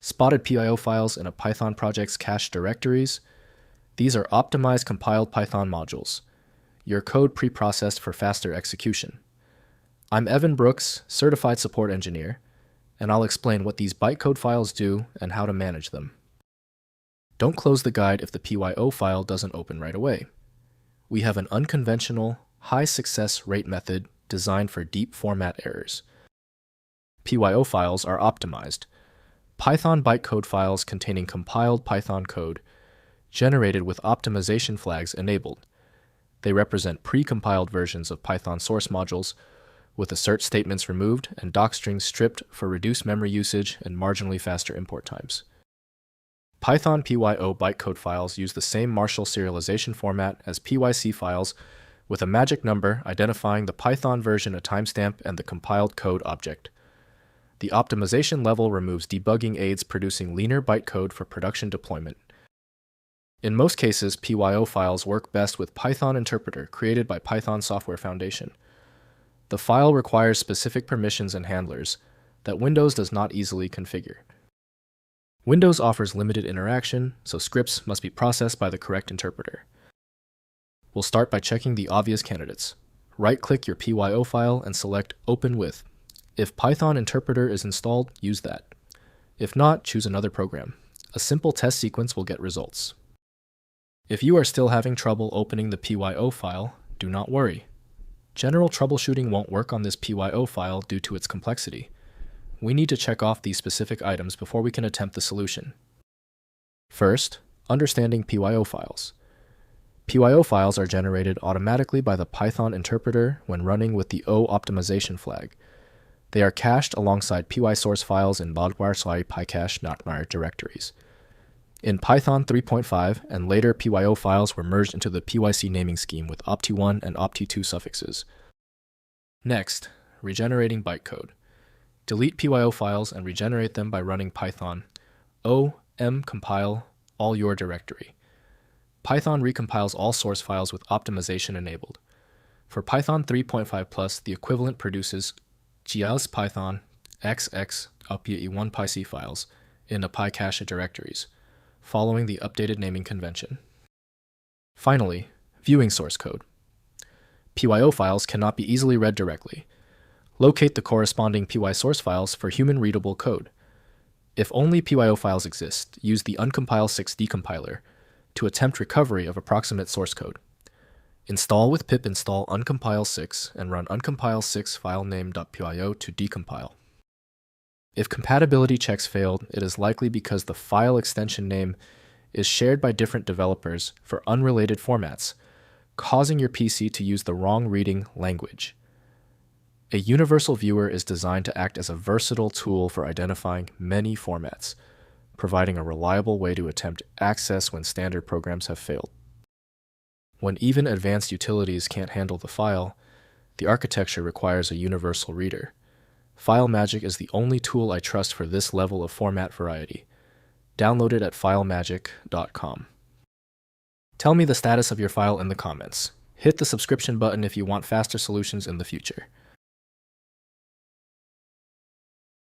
Spotted PYO files in a Python project's cache directories. These are optimized compiled Python modules, your code pre-processed for faster execution. I'm Evan Brooks, Certified Support Engineer, and I'll explain what these bytecode files do and how to manage them. Don't close the guide if the PYO file doesn't open right away. We have an unconventional, high success rate method designed for deep format errors. PYO files are optimized. Python bytecode files containing compiled Python code, generated with optimization flags enabled. They represent pre-compiled versions of Python source modules, with assert statements removed and docstrings stripped for reduced memory usage and marginally faster import times. Python PYO bytecode files use the same Marshall serialization format as PYC files, with a magic number identifying the Python version, a timestamp, and the compiled code object. The optimization level removes debugging aids, producing leaner bytecode for production deployment. In most cases, PYO files work best with Python interpreter created by Python Software Foundation. The file requires specific permissions and handlers that Windows does not easily configure. Windows offers limited interaction, so scripts must be processed by the correct interpreter. We'll start by checking the obvious candidates. Right-click your PYO file and select Open With. If Python interpreter is installed, use that. If not, choose another program. A simple test sequence will get results. If you are still having trouble opening the PYO file, do not worry. General troubleshooting won't work on this PYO file due to its complexity. We need to check off these specific items before we can attempt the solution. First, understanding PYO files. PYO files are generated automatically by the Python interpreter when running with the O optimization flag. They are cached alongside PY source files in Badwarsai PyCache.mar directories. In Python 3.5 and later, PYO files were merged into the PYC naming scheme with opt1 and opt2 suffixes. Next, regenerating bytecode. Delete PYO files and regenerate them by running Python compile all your directory. Python recompiles all source files with optimization enabled. For Python 3.5+, the equivalent produces GLS Python XX up1 PyC files in the PyCache directories, following the updated naming convention. Finally, viewing source code. PYO files cannot be easily read directly. Locate the corresponding PY source files for human-readable code. If only PYO files exist, use the uncompile6 decompiler to attempt recovery of approximate source code. Install with pip install uncompile6 and run uncompile6 filename.pyo to decompile. If compatibility checks failed, it is likely because the file extension name is shared by different developers for unrelated formats, causing your PC to use the wrong reading language. A universal viewer is designed to act as a versatile tool for identifying many formats, providing a reliable way to attempt access when standard programs have failed. When even advanced utilities can't handle the file, the architecture requires a universal reader. FileMagick is the only tool I trust for this level of format variety. Download it at filemagick.com. Tell me the status of your file in the comments. Hit the subscription button if you want faster solutions in the future.